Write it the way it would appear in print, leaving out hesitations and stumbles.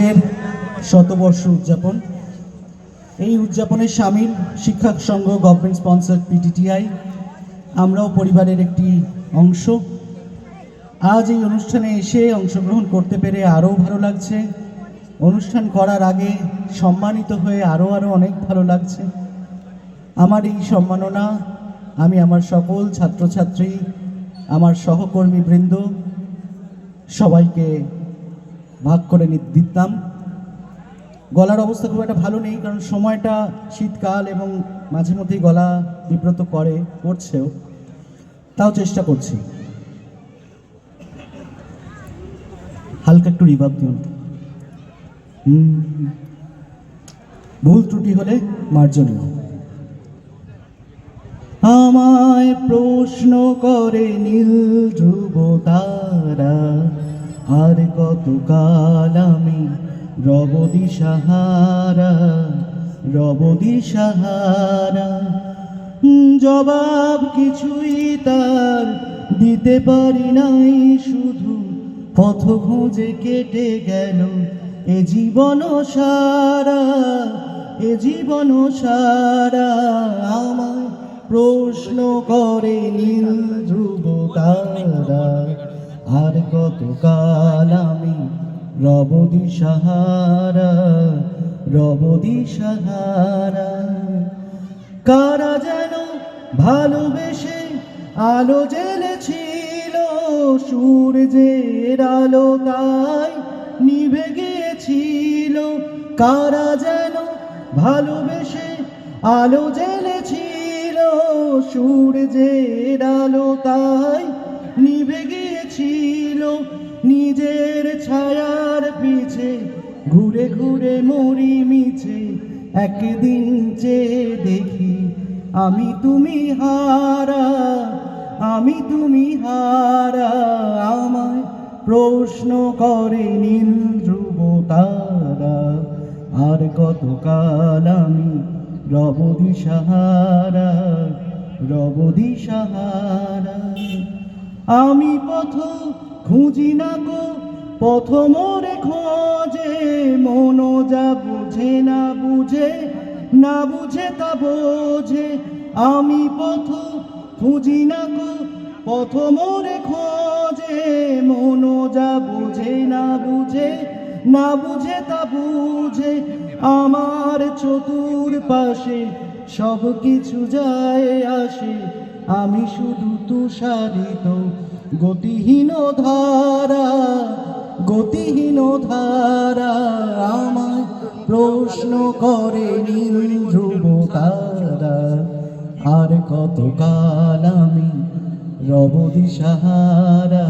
এর শতবর্ষ উদযাপন। এই উদযাপনে সামিল শিক্ষক সংঘ, গভর্নমেন্ট স্পন্সর্ড পিটিটিআই, আমরাও পরিবারের একটি অংশ। আজ এই অনুষ্ঠানে এসে অংশগ্রহণ করতে পেরে আরও ভালো লাগছে। অনুষ্ঠান করার আগে সম্মানিত হয়ে আরও অনেক ভালো লাগছে। আমার এই সম্মাননা আমি আমার সকল ছাত্রছাত্রী, আমার সহকর্মীবৃন্দ সবাইকে ভাগ করে দিতাম। গলার অবস্থা খুব একটা ভালো নেই, কারণ সময়টা শীতকাল এবং মাঝে মধ্যেই গলা বিব্রত করছেও, তাও চেষ্টা করছি। হালকা একটু রিভার্ব দিন, ভুল ত্রুটি হলে মার্জনীয়। আমায় প্রশ্ন করে নীল ধ্রুব তারা, আর কতকাল আমি রব দিশাহারা। জবাব কিছুই তার দিতে পারি নাই, শুধু পথ খুঁজে কেটে গেল এ জীবন সারা। আমায় প্রশ্ন করে নীল ধ্রুব তারা, আর কতকাল আমি রব দিশাহারা। কারা যেন ভালোবেসে আলো জ্বেলেছিল, সূর্যের আলো তাই নিভে গিয়েছিল। কারা যেন ভালোবেসে আলো জ্বেলেছিল, সূর্যের আলো তাই নিভে গিয়েছিল। নিজের ছায়ার পিছে ঘুরে ঘুরে মরি মিছে, একদিন চেয়ে দেখি আমি তুমি হারা। আমায় প্রশ্ন করে নীল ধ্রুব তারা, আর কতকাল আমি রব দিশাহারা। আমি পথ খুঁজি না গো, পথ মোরে খোঁজে, মন যা বুঝে না বুঝে তা বোঝে। আমি পথ খুঁজি না গো, পথ মোরে খোঁজে, মন যা বুঝে না বুঝে তা বুঝে। আমার চতুর্পাশে সব কিছু যায় আসে, আমি শুধু তুষারিত গতিহীন ধারা। আমায় প্রশ্ন করে নীল ধ্রুব তারা, আর কতকাল আমি রব দিশাহারা।